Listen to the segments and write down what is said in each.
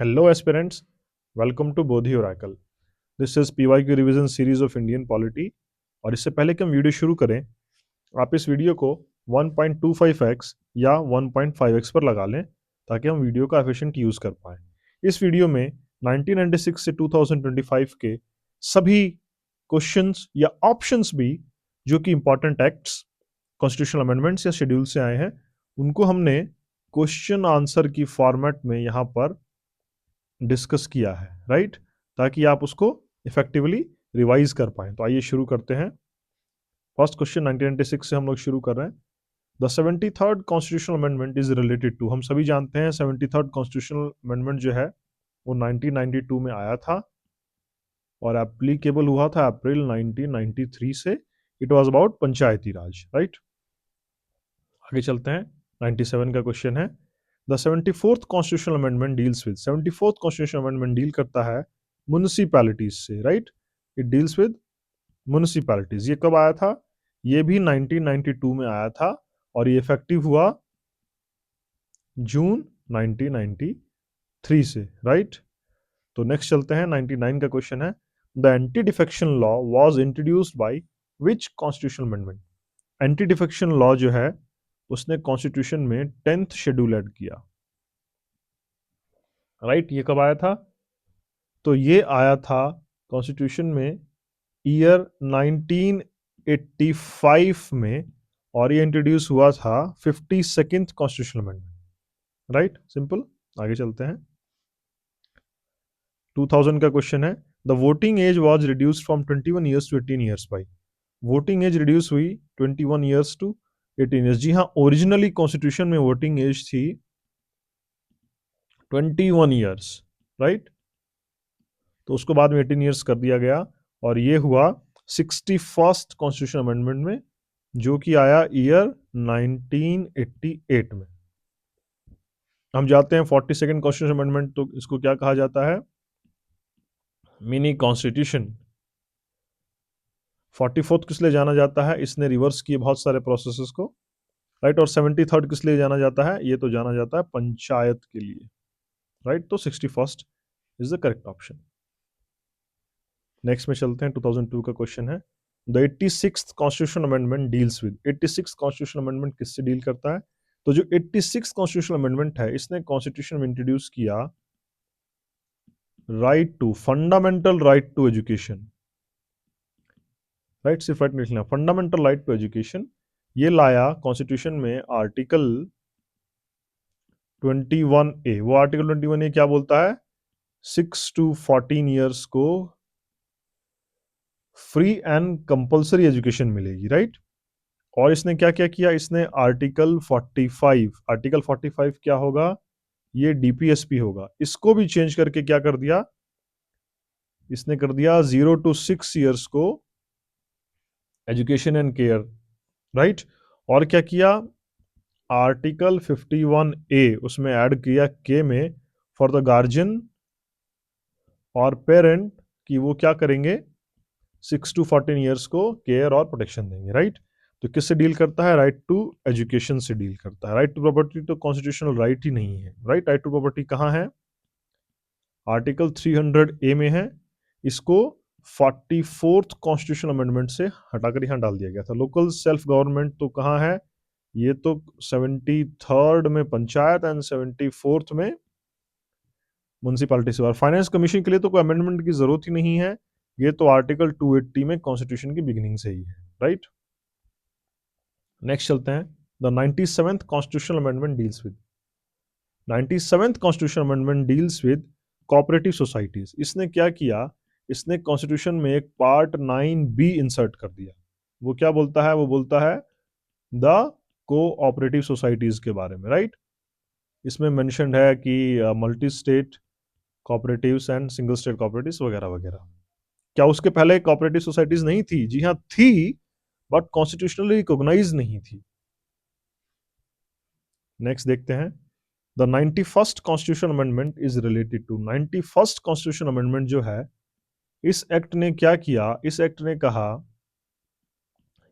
Hello aspirants, welcome to Bodhi Oracle. This is PYQ revision series of Indian polity. और इससे पहले कि हम वीडियो शुरू करें, आप इस वीडियो को 1.25x या 1.5x पर लगा लें ताकि हम वीडियो का एफिशिएंट यूज कर पाएं. इस वीडियो में 1996 से 2025 के सभी क्वेश्चंस या ऑप्शंस भी जो कि इंपॉर्टेंट एक्ट्स, कॉन्स्टिट्यूशनल अमेंडमेंट्स या शेड्यूल से आए हैं, उनको हमने क्वेश्चन आंसर की फॉर्मेट में यहाँ पर डिस्कस किया है, राइट, ताकि आप उसको इफेक्टिवली रिवाइज कर पाएं. तो आइए शुरू करते हैं. फर्स्ट क्वेश्चन 1996 से हम लोग शुरू कर रहे हैं. The 73rd constitutional amendment is related to. हम सभी जानते हैं 73rd कॉन्स्टिट्यूशनल अमेंडमेंट जो है वो 1992 में आया था और एप्लीकेबल हुआ था अप्रैल 1993 से. It was about Panchayati Raj, right. आगे चलते हैं. 97 का क्वेश्चन है. The 74th constitutional amendment deals with. 74th constitutional amendment deal करता है म्युनिसिपैलिटीज से, right. It deals with municipalities. ये कब आया था? ये भी 1992 में आया था और ये इफेक्टिव हुआ जून 1993 से, राइट. तो नेक्स्ट चलते हैं. 99 का क्वेश्चन है. The anti defection law was introduced by which constitutional amendment. Anti defection law जो है उसने कॉन्स्टिट्यूशन में 10th शेड्यूल ऐड किया, राइट. ये कब आया था? तो ये आया था कॉन्स्टिट्यूशन में ईयर 1985 में और ये इंट्रोड्यूस हुआ था 52nd constitutional amendment, right. Simple. आगे चलते हैं. 2000 का क्वेश्चन है. The voting age was reduced from 21 years to 18 years by. Voting age reduce हुई 21 ईयर्स टू 18 ईयर्स. जी हाँ, ओरिजिनली कॉन्स्टिट्यूशन में वोटिंग एज थी 21 ईयर्स, राइट. तो उसको बाद में 18 ईयर्स कर दिया गया और ये हुआ 61st कॉन्स्टिट्यूशन अमेंडमेंट में जो कि आया ईयर 1988 में. हम जाते हैं 42nd कॉन्स्टिट्यूशन अमेंडमेंट. तो इसको क्या कहा जाता है? Mini constitution. 44th किस लिए जाना जाता है? इसने रिवर्स किए बहुत सारे प्रोसेसेस को, राइट. और 73rd किस लिए जाना जाता है? ये तो जाना जाता है पंचायत के लिए, राइट. तो 61st is the correct option. Next में चलते हैं. 2002 का क्वेश्चन है. The 86th constitution amendment deals with. 86th constitution amendment किससे डील करता है? तो जो 86th कॉन्स्टिट्यूशन अमेंडमेंट है इसने कॉन्स्टिट्यूशन में इंट्रोड्यूस किया right to, fundamental right to education, right. सिर्फ राइट नहीं लिखना, फंडामेंटल राइट टू एजुकेशन. ये लाया कॉन्स्टिट्यूशन में आर्टिकल 21A. वो आर्टिकल 21A क्या बोलता है? 6 to 14 ईयर्स को फ्री एंड कंपल्सरी एजुकेशन मिलेगी, राइट. और इसने क्या क्या किया? इसने आर्टिकल 45, आर्टिकल 45 क्या होगा? ये डीपीएसपी होगा. इसको भी चेंज करके क्या कर दिया? इसने कर दिया 0 to 6 ईयर्स को एजुकेशन एंड केयर, राइट. और क्या किया? आर्टिकल 51A उसमें ऐड किया के में फॉर द गार्जियन और पेरेंट कि वो क्या करेंगे? 6 to 14 ईयर्स को केयर और प्रोटेक्शन देंगे, राइट. तो किससे डील करता है? राइट टू एजुकेशन से डील करता है. राइट टू प्रॉपर्टी तो कॉन्स्टिट्यूशनल राइट ही नहीं है, राइट. राइट टू प्रॉपर्टी कहाँ है? आर्टिकल 300A में है. इसको 44th कॉन्स्टिट्यूशनल अमेंडमेंट से हटाकर यहां डाल दिया गया था. लोकल सेल्फ गवर्नमेंट तो कहाँ है? ये तो 73rd में पंचायत एंड 74th में म्युनिसिपैलिटी से. और फाइनेंस कमीशन के लिए तो कोई अमेंडमेंट की जरूरत ही नहीं है. ये तो आर्टिकल 280 में कॉन्स्टिट्यूशन की बिगिनिंग से ही है, राइट. नेक्स्ट चलते हैं. The 97th constitutional amendment deals with. 97th constitutional amendment deals with cooperative societies. इसने क्या किया? इसने कॉन्स्टिट्यूशन में एक पार्ट 9B इंसर्ट कर दिया. वो क्या बोलता है? वो बोलता है द कोऑपरेटिव सोसाइटीज के बारे में, राइट. इसमें मेंशन्ड है कि multi state cooperatives and single state cooperatives वगैरह वगैरह. क्या उसके पहले कोऑपरेटिव सोसाइटीज नहीं थी? जी हाँ थी, बट कॉन्स्टिट्यूशनली रिकॉग्नाइज नहीं थी. नेक्स्ट देखते हैं. The 91st constitution amendment is related to. 91st constitution amendment जो है, इस एक्ट ने क्या किया? इस एक्ट ने कहा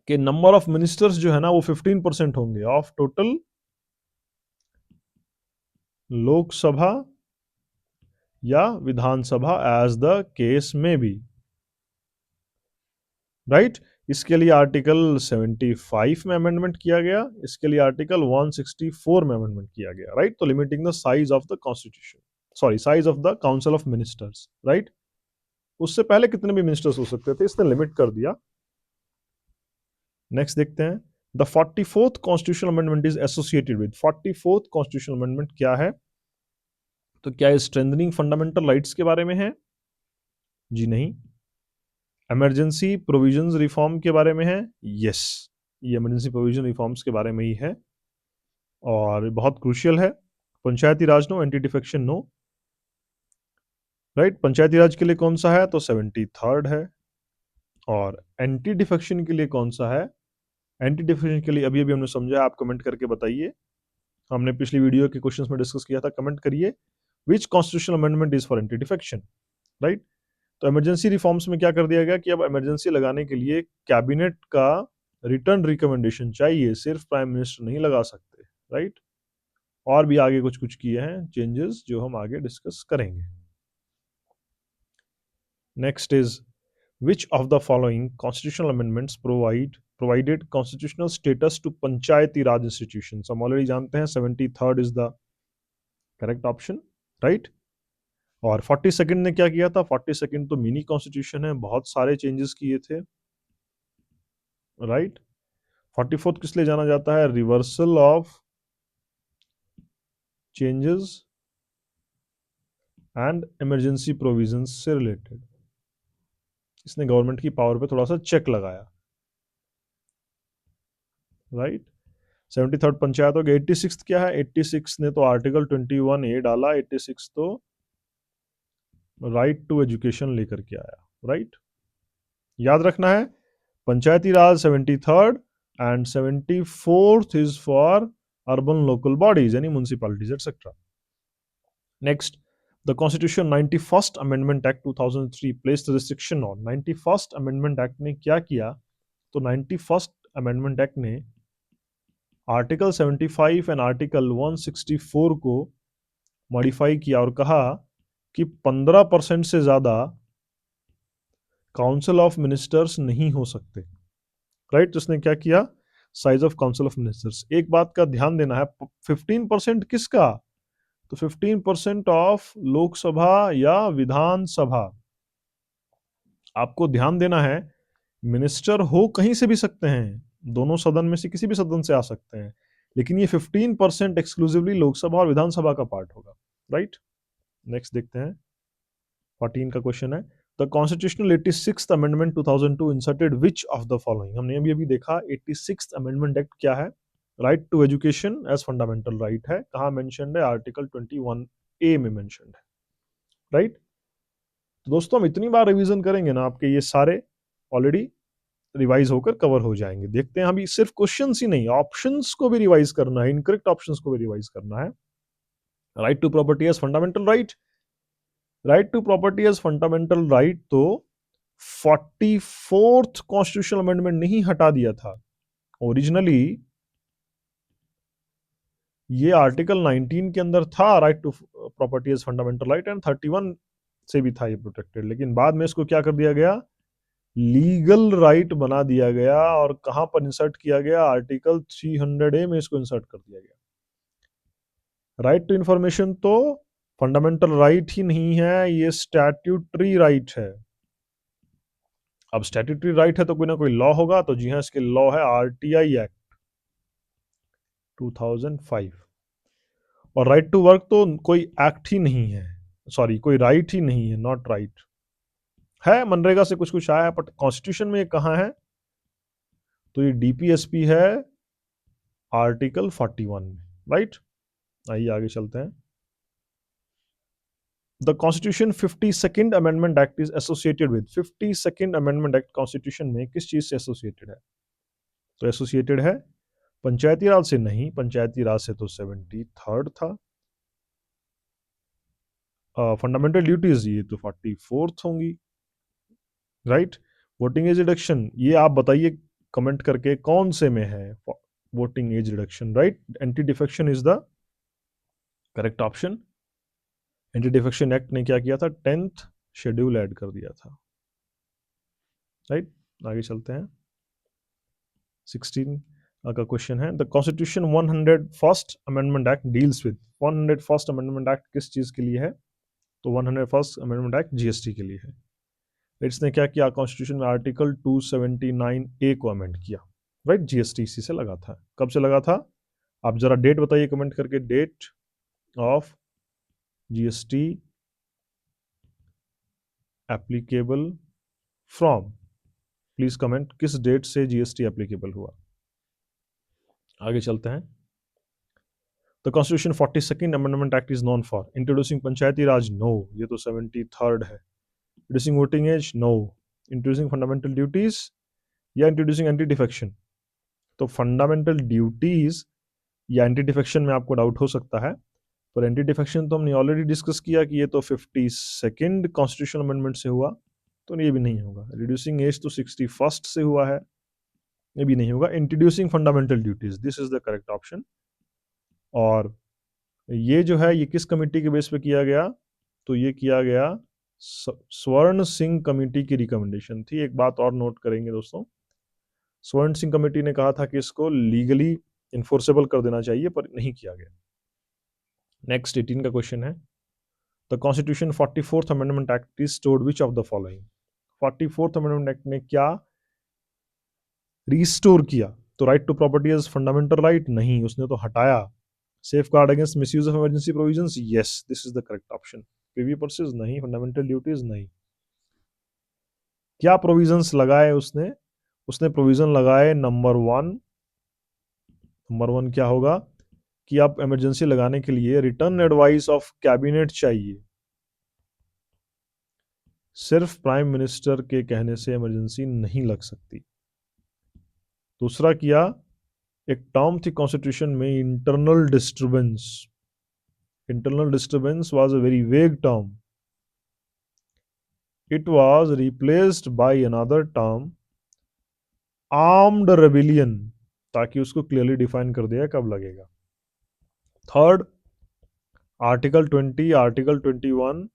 कि नंबर ऑफ मिनिस्टर्स जो है ना वो 15% होंगे ऑफ टोटल लोकसभा या विधानसभा, एज द केस में बी, राइट। इसके लिए आर्टिकल 75 में अमेंडमेंट किया गया, इसके लिए आर्टिकल 164 में अमेंडमेंट किया गया, राइट। तो limiting the size of the constitution, sorry size of the council of ministers, right. उससे पहले कितने भी मिनिस्टर्स हो सकते थे, इसने लिमिट कर दिया। नेक्स्ट देखते हैं, the 44th constitutional amendment is associated with, 44th constitutional amendment क्या है? तो क्या स्ट्रेंथनिंग फंडामेंटल राइट्स के बारे में है? जी नहीं। इमरजेंसी प्रोविजंस रिफॉर्म के बारे में है? यस, ये इमरजेंसी प्रोविजन रिफॉर्म्स के बारे में ही है और बहुत क्रूशियल है। Panchayati Raj no, anti defection no, right. Panchayati Raj के लिए कौन सा है? तो 73rd है। और एंटी डिफेक्शन के लिए कौन सा है? एंटी डिफेक्शन के लिए अभी अभी हमने समझा, आप कमेंट करके बताइए। हमने पिछली वीडियो के क्वेश्चंस में डिस्कस किया था, कमेंट करिए which constitutional amendment is for anti defection, right. तो इमरजेंसी रिफॉर्म्स में क्या कर दिया गया कि अब इमरजेंसी लगाने के लिए कैबिनेट का रिटर्न रिकमेंडेशन चाहिए, सिर्फ प्राइम मिनिस्टर नहीं लगा सकते, राइट। और भी आगे कुछ कुछ किए हैं चेंजेस जो हम आगे डिस्कस करेंगे। Next is which of the following constitutional amendments provided constitutional status to panchayati raj institutions? हम ऑलरेडी जानते हैं 73rd is the correct option, right। और 42nd ने क्या किया था? 42nd तो मिनी कॉन्स्टिट्यूशन है, बहुत सारे चेंजेस किए थे, राइट। 44th किस लिए जाना जाता है? Reversal of changes and emergency provisions से रिलेटेड, इसने गवर्नमेंट की पावर पे थोड़ा सा चेक लगाया, राइट। 73rd पंचायत हो गया। 86th क्या है? 86 ने तो आर्टिकल 21A डाला, 86 तो राइट टू एजुकेशन लेकर के आया, राइट। याद रखना है, Panchayati Raj 73rd and 74th is for urban local bodies यानी municipalities etcetera. Next, the constitution 91st amendment act 2003 placed restriction on, 91st amendment act ने क्या किया? तो 91st अमेंडमेंट एक्ट ने आर्टिकल 75 एंड आर्टिकल 164 को मॉडिफाई किया और कहा कि 15% से ज्यादा काउंसिल ऑफ मिनिस्टर्स नहीं हो सकते, राइट। तो उसने क्या किया? Size of council of ministers. एक बात का ध्यान देना है, 15% किसका? तो 15% ऑफ लोकसभा या विधानसभा। आपको ध्यान देना है, मिनिस्टर हो कहीं से भी सकते हैं, दोनों सदन में से किसी भी सदन से आ सकते हैं, लेकिन ये 15% एक्सक्लूसिवली लोकसभा और विधानसभा का पार्ट होगा, राइट। नेक्स्ट देखते हैं, 14 का क्वेश्चन है, the constitutional 86th amendment 2002 inserted which of the following. हमने अभी अभी देखा 86th अमेंडमेंट एक्ट क्या है? Right to education as fundamental right है, कहां मेंशन्ड है? आर्टिकल 21A में मेंशन्ड है, राइट। तो दोस्तों हम इतनी बार रिवीजन करेंगे ना, आपके ये सारे ऑलरेडी रिवाइज होकर कवर हो जाएंगे। देखते हैं, अभी सिर्फ क्वेश्चंस ही नहीं, ऑप्शंस को भी रिवाइज करना है, इनकरेक्ट ऑप्शंस को भी रिवाइज करना है। Right to property as fundamental right, right to property as fundamental right तो 44th कॉन्स्टिट्यूशनल अमेंडमेंट ने ही हटा दिया था। ओरिजिनली ये आर्टिकल 19 के अंदर था, right to property as fundamental right, and 31 से भी था ये प्रोटेक्टेड, लेकिन बाद में इसको क्या कर दिया गया? लीगल राइट बना दिया गया। और कहां पर इंसर्ट किया गया? आर्टिकल 300A में इसको इंसर्ट कर दिया गया। राइट टू इंफॉर्मेशन तो फंडामेंटल राइट ही नहीं है, ये स्टैट्यूटरी राइट है। अब स्टैट्यूटरी राइट है तो कोई ना कोई लॉ होगा, तो जी हाँ, इसके लॉ है आरटीआई एक्ट 2005। और राइट टू वर्क तो कोई एक्ट ही नहीं है, सॉरी कोई राइट ही नहीं है, नॉट राइट है, मनरेगा से कुछ कुछ आया है, बट कॉन्स्टिट्यूशन में ये कहां है? तो ये डीपीएसपी है आर्टिकल 41 में, राइट। आइए आगे चलते हैं। The constitution 52nd amendment act is associated with, 52nd amendment act constitution में किस चीज से एसोसिएटेड है? तो एसोसिएटेड है पंचायती राज से नहीं, पंचायती राज से तो 73rd था। फंडामेंटल ड्यूटीज ये तो 44th होंगी, राइट। वोटिंग एज रिडक्शन, ये आप बताइए कमेंट करके कौन से में है voting age reduction, right. Anti defection is the correct option. Anti defection act ने क्या किया था, 10th शेड्यूल ऐड कर दिया था, राइट। आगे चलते हैं, 16 का क्वेश्चन है, the constitution 101st amendment act deals with, 101st amendment act किस चीज के लिए है, तो 101st अमेंडमेंट एक्ट जीएसटी के लिए है। इसने क्या किया, कॉन्स्टिट्यूशन में आर्टिकल 279A को अमेंड किया, राइट। जीएसटी इसी से लगा था। कब से लगा था, आप जरा डेट बताइए कमेंट करके, date of GST applicable from, please comment, किस डेट से जीएसटी एप्लीकेबल हुआ। आगे चलते हैं, the constitution 42nd amendment act is known for introducing Panchayati Raj, no, ये तो 73rd है। Introducing voting age, no. Introducing fundamental duties या इंट्रोड्यूसिंग एंटी डिफेक्शन, तो फंडामेंटल ड्यूटीज या एंटी डिफेक्शन में आपको डाउट हो सकता है, पर एंटी डिफेक्शन तो हमने ऑलरेडी डिस्कस किया कि ये तो 52nd कॉन्स्टिट्यूशन अमेंडमेंट से हुआ, तो ये भी नहीं होगा। रिड्यूसिंग एज तो 61st से हुआ है, ये भी नहीं होगा। Introducing fundamental duties, this is the correct option. और ये जो है, ये किस कमेटी के बेस पे किया गया, तो ये किया गया स्वर्ण सिंह कमेटी की रिकमेंडेशन थी। एक बात और नोट करेंगे दोस्तों, स्वर्ण सिंह कमेटी ने कहा था कि इसको लीगली इन्फोर्सेबल कर देना चाहिए, पर नहीं किया गया। नेक्स्ट 18 का क्वेश्चन है, the constitution 44th amendment act is stored which of the following, 44th amendment act ने क्या रिस्टोर किया, तो right to property as fundamental right, नहीं, उसने तो हटाया। Safeguard against misuse of emergency provisions, yes, this is the correct option. Privy purses नहीं, fundamental duties नहीं। क्या प्रोविजंस लगाए उसने, उसने प्रोविजन लगाए, नंबर वन क्या होगा कि आप इमरजेंसी लगाने के लिए रिटर्न एडवाइस ऑफ कैबिनेट चाहिए, सिर्फ प्राइम मिनिस्टर के कहने से इमरजेंसी नहीं लग सकती। दूसरा किया, एक टर्म थी कॉन्स्टिट्यूशन में, internal disturbance, internal disturbance was a very vague term, it was replaced by another term armed rebellion, ताकि उसको क्लियरली डिफाइन कर दिया कब लगेगा। Third, article 20, article 21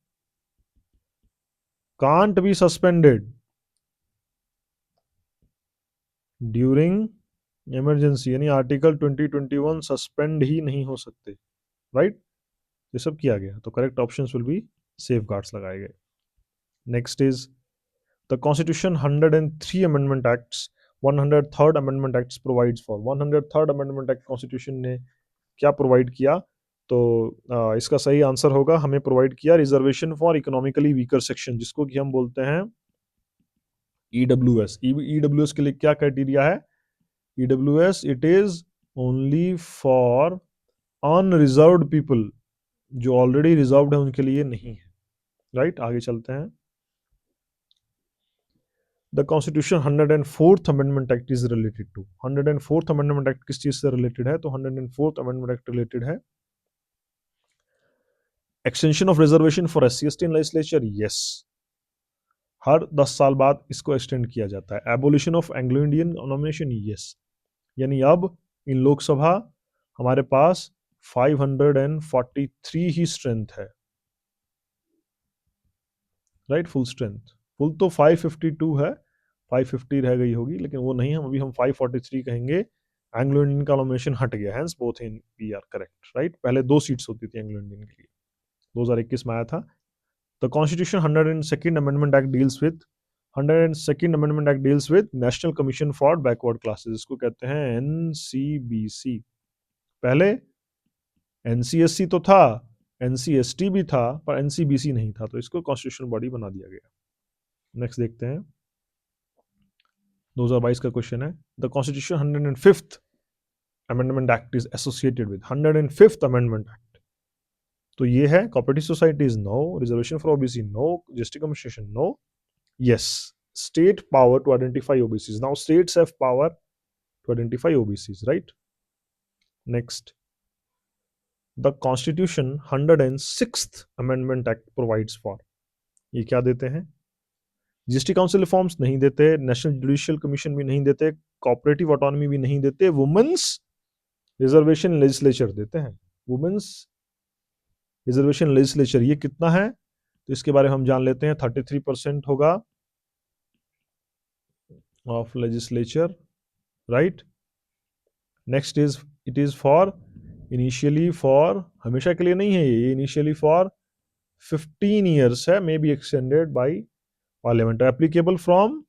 can't be suspended during emergency, यानी आर्टिकल 20, 21 सस्पेंड ही नहीं हो सकते, राइट। ये सब किया गया, तो correct options will be safe guards लगाए गए। Next is the constitution 103 amendment acts, 103rd amendment acts provides for, 103rd amendment act constitution ने क्या प्रोवाइड किया, तो इसका सही आंसर होगा, हमें प्रोवाइड किया reservation for economically weaker section, जिसको कि हम बोलते हैं ईडब्ल्यूएस। ईडब्ल्यूएस के लिए क्या क्राइटेरिया है, EWS it is only for unreserved people, जो ऑलरेडी रिजर्व्ड है उनके लिए नहीं है, राइट। आगे चलते हैं, the constitution 104th amendment act is related to, 104th amendment act किस चीज से रिलेटेड है, तो 104th अमेंडमेंट एक्ट रिलेटेड है extension of reservation for SC ST in legislature, yes, हर 10 साल बाद इसको एक्सटेंड किया जाता है। Abolition of Anglo Indian nomination, yes, यानी अब इन लोकसभा हमारे पास 543 ही स्ट्रेंथ है, राइट, फुल स्ट्रेंथ। फुल तो 552 है, 550 रह गई होगी, लेकिन वो नहीं, हम अभी हम 543 कहेंगे। एंग्लो इंडियन का नॉमिनेशन हट गया, hence both in we are correct, right. पहले 2 सीट्स होती थी एंग्लो इंडियन के लिए, 2021 में आया था। The constitution 102nd amendment act deals with, 102nd amendment act deals with national commission for backward classes, इसको कहते हैं एनसीबीसी। पहले एनसीएससी तो था, एनसीएसटी भी था, पर एनसीबीसी नहीं था, तो इसको कॉन्स्टिट्यूशन बॉडी बना दिया गया। नेक्स्ट देखते हैं, 2022 का क्वेश्चन है, the constitution 105th amendment act is associated with, 105th amendment act, तो ये है cooperative societies, no, reservation for OBC, no, GST commission, no, yes, state power to identify OBCs, now states have power to identify OBCs, right. Next, the constitution 106th amendment act provides for, ये क्या देते हैं, GST council reforms नहीं देते, national judicial commission भी नहीं देते, cooperative autonomy भी नहीं देते, वुमेन्स रिजर्वेशन लेजिस्लेचर देते हैं, वुमेन्स रिजर्वेशन लेजिस्लेचर ये कितना है, तो इसके बारे में हम जान लेते हैं। 33% होगा of legislature, right. Next is it is for initially for, हमेशा के लिए नहीं है ये, इनिशियली फॉर 15 ईयर्स है, may be extended by parliament. Applicable from,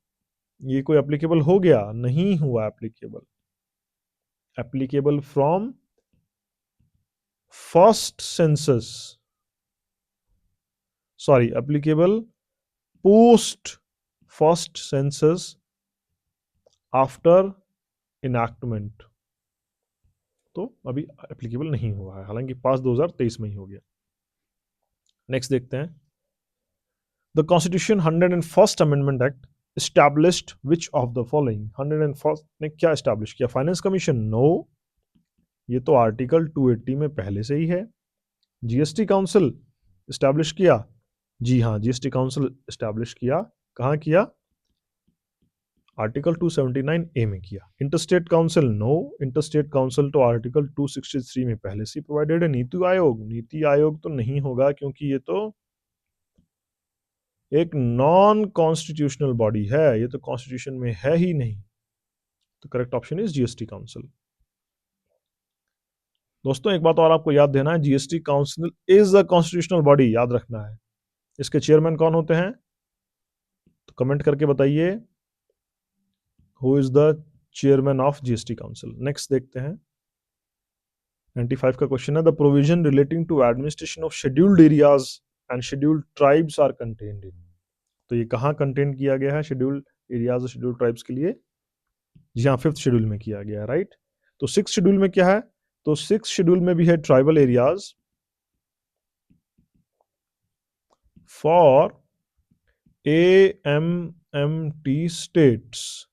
ये कोई एप्लीकेबल हो गया, नहीं हुआ applicable. Applicable from first census, sorry applicable post first census after enactment, तो अभी एप्लीकेबल नहीं हुआ है, हालांकि पास 2023 में ही हो गया। नेक्स्ट देखते हैं, the constitution 101st amendment act established which of the following, 101st ने क्या एस्टैब्लिश किया, फाइनेंस कमीशन, नो, ये तो आर्टिकल 280 में पहले से ही है। जीएसटी काउंसिल एस्टैब्लिश किया, जी हाँ, जीएसटी काउंसिल एस्टैब्लिश किया, कहाँ किया, आर्टिकल 279 ए में किया। Interstate council, no, interstate council तो आर्टिकल 263 में पहले से प्रोवाइडेड है। नीति आयोग, नीति आयोग तो नहीं होगा क्योंकि ये तो एक नॉन कॉन्स्टिट्यूशनल बॉडी है, ये तो कॉन्स्टिट्यूशन में है ही नहीं, तो correct option is GST council. दोस्तों एक बात और आपको याद देना है, GST council is a constitutional body, याद रखना है। इसके चेयरमैन कौन होते हैं, तो कमेंट करके बताइए, who is the chairman of GST council. Next देखते हैं, 95 का क्वेश्चन है, the provision relating to administration of scheduled areas and scheduled tribes are contained in, तो ये कहाँ कंटेन किया गया है, शेड्यूल्ड एरियाज और शेड्यूल्ड ट्राइब्स के लिए, जी हाँ, 5th शेड्यूल में किया गया है, राइट। तो 6th शेड्यूल में क्या है, तो 6th शेड्यूल में भी है tribal areas for AMMT states,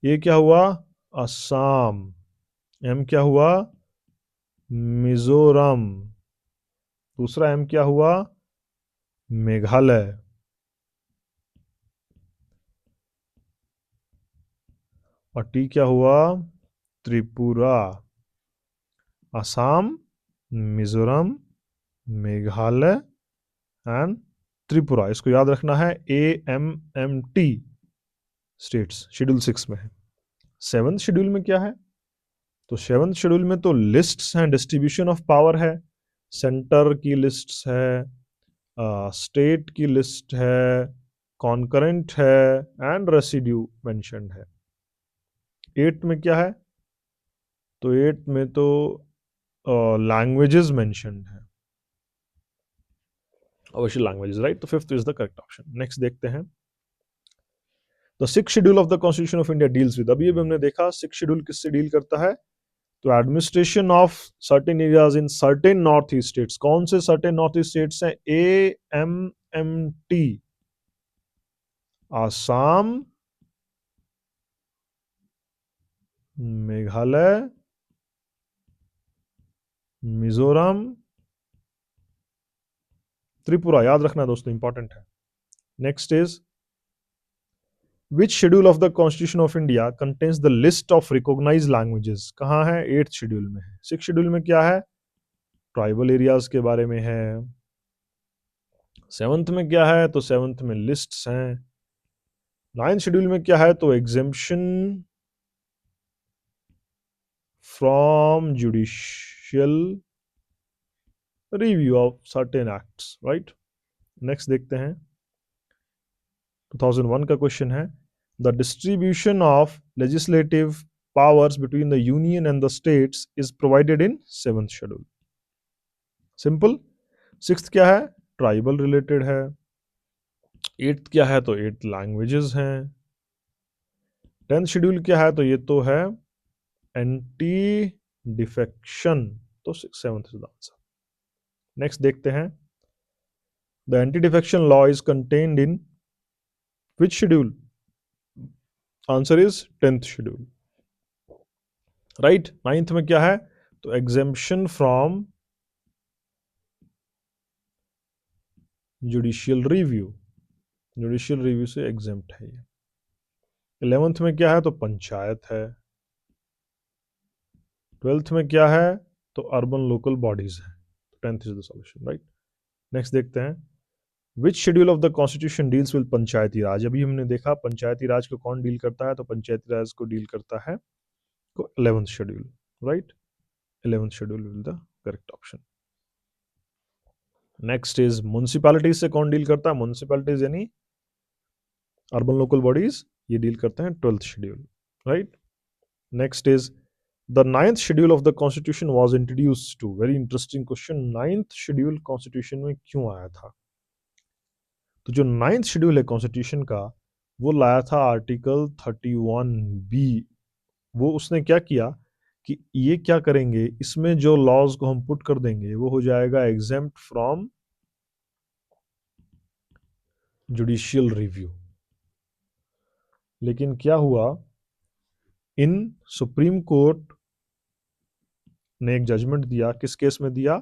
ये क्या हुआ, असम, एम क्या हुआ, मिजोरम, दूसरा एम क्या हुआ, मेघालय, और टी क्या हुआ, त्रिपुरा। असम, मिजोरम, मेघालय एंड त्रिपुरा, इसको याद रखना है, AMMT स्टेट्स शेड्यूल 6 में है। 7th शेड्यूल में क्या है, तो 7th शेड्यूल में तो लिस्ट्स हैं, डिस्ट्रीब्यूशन ऑफ पावर है, सेंटर की लिस्ट्स है, स्टेट की लिस्ट है, कॉन्करेंट है एंड रेसिड्यू मेंशन्ड है। 8 में क्या है, तो 8 में तो लैंग्वेजेस मेंशन्ड है, ऑफिशियल लैंग्वेजेस, राइट, तो 5th is the correct option. Next देखते हैं, the 6th schedule of the constitution of India deals with, अभी हमने देखा 6th शेड्यूल किससे डील करता है, तो administration of certain areas in certain north east states, कौन से सर्टेन नॉर्थ ईस्ट स्टेट्स हैं, AMMT, आसाम, मेघालय, मिजोरम, त्रिपुरा, याद रखना दोस्तों, इंपॉर्टेंट है। Next is which schedule of the constitution of India contains the list of recognised languages, कहां है, 8th शेड्यूल में है। 6th शेड्यूल में क्या है, ट्राइबल एरियाज के बारे में है। 7th में क्या है, तो 7th में लिस्ट्स हैं। 9th शेड्यूल में क्या है, तो exemption from judicial review of certain acts, right. Next देखते हैं, 2001 का क्वेश्चन है, the distribution of legislative powers between the union and the states is provided in 7th schedule. Simple. 6th क्या है, ट्राइबल रिलेटेड है। 8th क्या है, तो 8 लैंग्वेजेस हैं। 10th शेड्यूल क्या है, तो ये तो है एंटी डिफेक्शन, तो 7th is the answer. Next देखते हैं, the anti defection law is contained in which schedule, answer is 10th schedule, right. 9th में क्या है, तो exemption from judicial review, judicial review से एग्जेम्प्ट है ये। 11th में क्या है, तो पंचायत है। 12th में क्या है, तो अर्बन लोकल बॉडीज है। 10th is the solution, right. Next देखते हैं, which schedule of the constitution deals with Panchayati Raj. अभी हमने देखा पंचायती राज को कौन डील करता है, तो पंचायती राज को डील करता है 11th schedule, right. 11th schedule will the correct option. Next is municipalities से कौन डील करता है, म्युनिसिपैलिटीज यानी अर्बन लोकल बॉडीज, ये डील करते हैं 12th schedule, right. Next is the 9th schedule of the constitution was introduced to, very interesting question, 9th schedule constitution में क्यों आया था। तो जो 9th शेड्यूल है कॉन्स्टिट्यूशन का, वो लाया था आर्टिकल 31B। वो उसने क्या किया कि ये क्या करेंगे, इसमें जो लॉज को हम पुट कर देंगे वो हो जाएगा एग्जेम्प्ट फ्रॉम जुडिशियल रिव्यू। लेकिन क्या हुआ, इन सुप्रीम कोर्ट ने एक जजमेंट दिया, किस केस में दिया,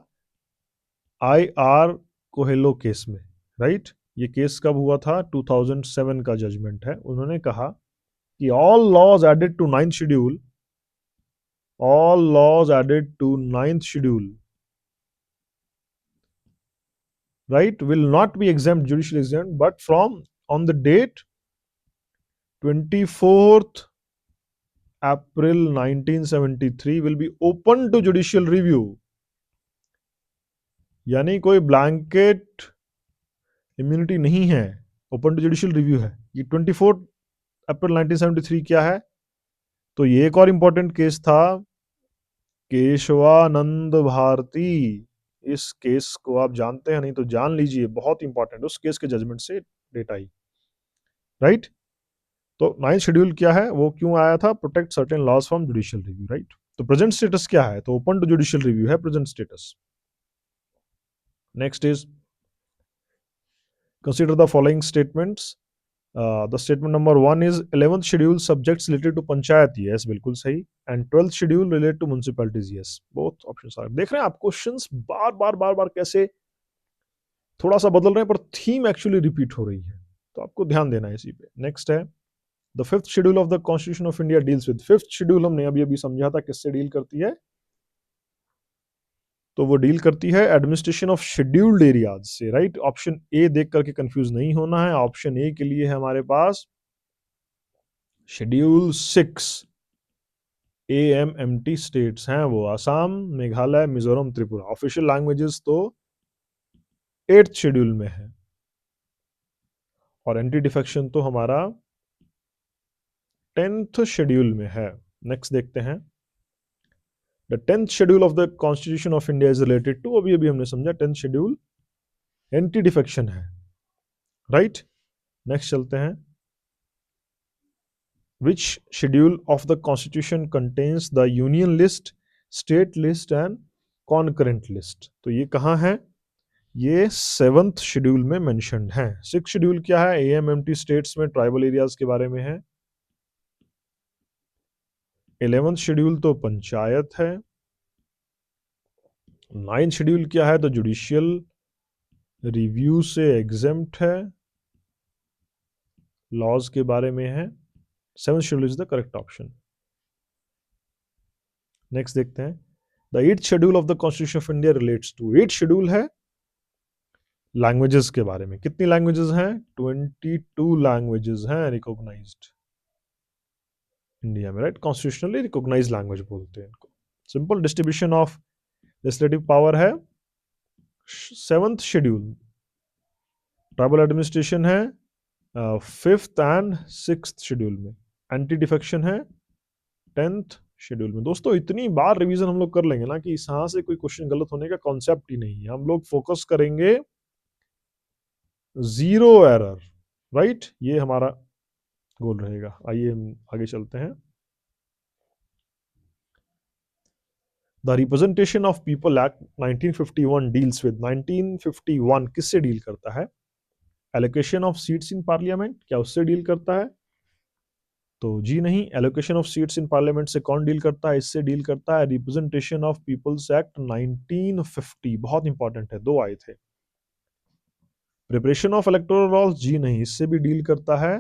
IR कोहेलो केस में, राइट। ये केस कब हुआ था, 2007 का जजमेंट है। उन्होंने कहा कि all laws added to 9th schedule, all laws added to 9th schedule, right, will not be exempt, judicial exempt, but from on the date 24th April 1973 will be open to judicial review। यानी कोई blanket immunity नहीं है, open to judicial review है। ये 24 अप्रैल 1973 क्या है, तो ये एक और इंपॉर्टेंट केस था, केशवानंद भारती। इस केस को आप जानते हैं, नहीं तो जान लीजिए, बहुत इंपॉर्टेंट, उस केस के जजमेंट से डेट आई, राइट। तो 9th शेड्यूल क्या है, वो क्यों आया था, protect certain laws from judicial review, right. तो प्रेजेंट स्टेटस क्या है, तो ओपन टू जुडिशियल रिव्यू है present status. Next is consider the following statements. The statement number 1 is 11th schedule subjects related to panchayat, yes बिल्कुल सही, and 12th schedule related to municipalities, yes, both options are. देख रहे हैं आप questions बार बार कैसे थोड़ा सा बदल रहे हैं, पर थीम एक्चुअली रिपीट हो रही है, तो आपको ध्यान देना है इसी पे। नेक्स्ट है, the 5th schedule of the constitution of India deals with, 5th schedule हमने अभी अभी समझा था किससे डील करती है, तो वो डील करती है एडमिनिस्ट्रेशन ऑफ शेड्यूल्ड एरियाज से, राइट। ऑप्शन ए देख करके कंफ्यूज नहीं होना है, ऑप्शन ए के लिए है हमारे पास शेड्यूल 6, AMMT स्टेट्स हैं वो, असम, मेघालय, मिजोरम, त्रिपुरा। ऑफिशियल लैंग्वेजेस तो 8th शेड्यूल में है, और एंटी डिफेक्शन तो हमारा 10th शेड्यूल में है। नेक्स्ट देखते हैं, the 10th schedule of the constitution of India is related to, अभी अभी हमने समझा 10th शेड्यूल एंटी डिफेक्शन है, राइट। नेक्स्ट चलते हैं, which schedule of the constitution contains the union list, state list and concurrent list। तो ये कहाँ है, ये 7th शेड्यूल में मेंशन्ड है। 6th शेड्यूल क्या है, AMMT स्टेट्स में ट्राइबल एरियाज के बारे में है। 11th शेड्यूल तो पंचायत है। 9th शेड्यूल क्या है, तो जुडिशियल रिव्यू से एग्जेम्प्ट है, लॉज के बारे में है। 7th schedule is the correct option. Next देखते हैं, the 8th schedule of the constitution of India relates to, 8th schedule है लैंग्वेजेस के बारे में। कितनी लैंग्वेजेस हैं, 22 लैंग्वेजेस हैं रिकॉग्नाइज्ड इंडिया में, राइट। कॉन्स्टिट्यूशनली रिकॉग्नाइज्ड लैंग्वेज बोलते हैं इनको। Simple distribution of legislative power है 7th शेड्यूल, ट्राइबल एडमिनिस्ट्रेशन है 5th एंड 6th शेड्यूल में, एंटी डिफेक्शन है 10th शेड्यूल में। दोस्तों इतनी बार रिवीजन हम लोग कर लेंगे ना कि यहां से कोई क्वेश्चन गलत होने का कॉन्सेप्ट ही नहीं है। हम लोग फोकस करेंगे जीरो एरर, राइट, ये हमारा गोल रहेगा। आइए हम आगे चलते हैं। The representation of people act 1951 deals with, 1951 किससे डील करता है, allocation of seats in parliament, क्या उससे डील करता है, तो जी नहीं। Allocation of seats in parliament से कौन डील करता है, इससे डील करता है रिप्रेजेंटेशन ऑफ पीपल्स एक्ट 1950, बहुत इंपॉर्टेंट है, दो आए थे। प्रिपरेशन ऑफ इलेक्टोरल रॉल्स, जी नहीं, इससे भी डील करता है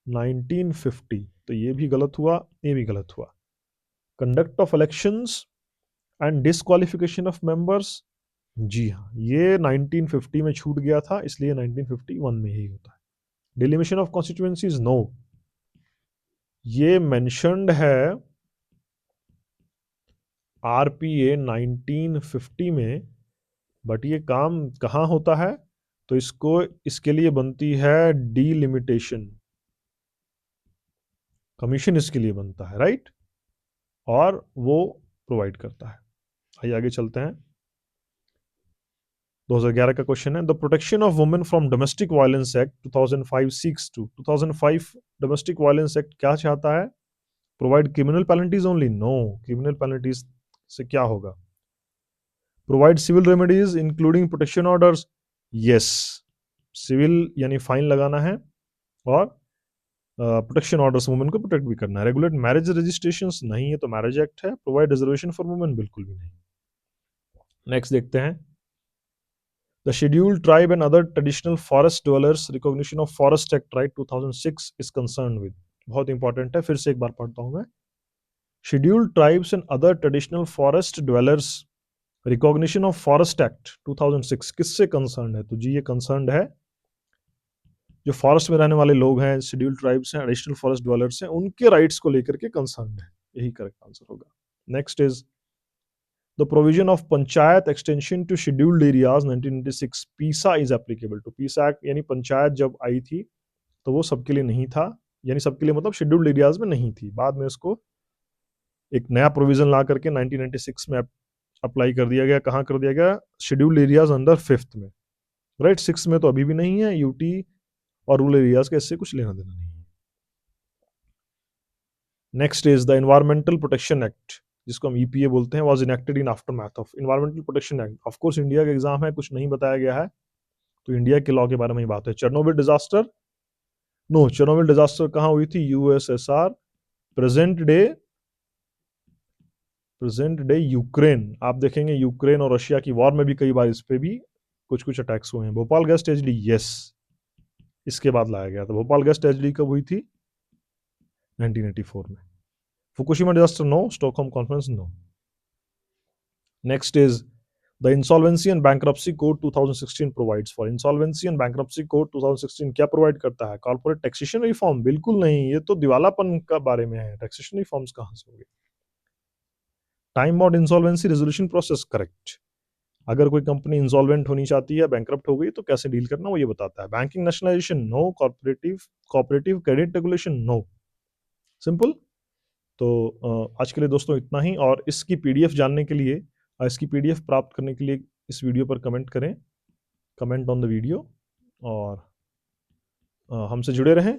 1950, तो ये भी गलत हुआ, ये भी गलत हुआ। Conduct of elections and disqualification of members, जी हाँ, ये 1950 में छूट गया था, इसलिए 1951 में ही होता है। डिलिमिशन ऑफ कॉन्स्टिट्यूएंसीज, नो, ये मेंशन्ड है आरपीए 1950 में, बट ये काम कहाँ होता है? तो इसके लिए बनती है डीलिमिटेशन कमीशन, इसके लिए बनता है, राइट, और वो प्रोवाइड करता है। आइए आगे चलते हैं। 2011 का क्वेश्चन है, the protection of women from domestic violence act 2005 seeks to, 2005 domestic violence act क्या चाहता है? Provide criminal penalties only, no, criminal penalties से क्या होगा? Provide civil remedies including protection orders, yes, civil यानी फाइन लगाना है, और प्रोटेक्शन ऑर्डर्स वुमेन को प्रोटेक्ट भी करना है। रेगुलेट मैरिज रजिस्ट्रेशन, नहीं है तो मैरिज एक्ट है। प्रोवाइड रिजर्वेशन फॉर वुमेन, बिल्कुल भी नहीं। नेक्स्ट देखते हैं, the scheduled tribe and other traditional forest dwellers recognition of forest act right 2006 is concern with, बहुत इंपॉर्टेंट है, फिर से एक बार पढ़ता हूं मैं। Scheduled tribes and other traditional forest dwellers recognition of forest act 2006 किससे कंसर्न है? तो जी ये कंसर्न है जो फॉरेस्ट में रहने वाले लोग हैं, शेड्यूल्ड ट्राइब्स हैं, एडिशनल फॉरेस्ट ड्वेलर्स हैं, उनके राइट्स को लेकर के कंसर्न है, यही करेक्ट आंसर होगा। Next is the provision of panchayat extension to scheduled areas 1996, PESA is applicable to, PESA act यानी पंचायत जब आई थी तो वो सबके लिए नहीं था, यानी सबके लिए मतलब शेड्यूल्ड एरियाज में नहीं थी, बाद में इसको एक नया प्रोविजन ला करके 1996 में अप्लाई कर दिया गया। कहाँ कर दिया गया? शेड्यूल्ड एरियाज अंडर 5th में, राइट, 6 में तो अभी भी नहीं है, यूटी और रूरल एरियाज का इससे कुछ लेना देना नहीं है। Next is the environmental protection act, जिसको हम ईपीए बोलते हैं, was enacted in aftermath of environmental protection act. Of course India का एग्जाम है, कुछ नहीं बताया गया है, तो इंडिया के लॉ के बारे में ही बात है। Chernobyl disaster, no, Chernobyl disaster कहाँ हुई थी? USSR. Present day, present day Ukraine, आप देखेंगे यूक्रेन और रशिया की वॉर में भी कई बार इस पे भी कुछ कुछ अटैक्स हुए हैं। भोपाल गैस ट्रेजेडी, यस, इसके बाद लाया गया था। भोपाल गैस ट्रेजेडी कब हुई थी? 1984 में। Fukushima disaster, no. Stockholm conference, no. Next is the insolvency and bankruptcy code 2016 provides for, insolvency and bankruptcy code 2016 क्या प्रोवाइड करता है? कॉर्पोरेट टैक्सेशन रिफॉर्म, बिल्कुल नहीं, ये तो दिवालापन का बारे में है, टैक्सेशन रिफॉर्म्स कहां से होंगे? Time bound insolvency resolution process, correct, अगर कोई कंपनी इंसॉल्वेंट होनी चाहती है, बैंकरप्ट हो गई, तो कैसे डील करना वो ये बताता है। Banking nationalisation, no. Corporative cooperative credit regulation, no. Simple. तो आज के लिए दोस्तों इतना ही, और इसकी पीडीएफ जानने के लिए, इसकी पीडीएफ प्राप्त करने के लिए इस वीडियो पर कमेंट करें, कमेंट ऑन द वीडियो, और हमसे जुड़े रहें।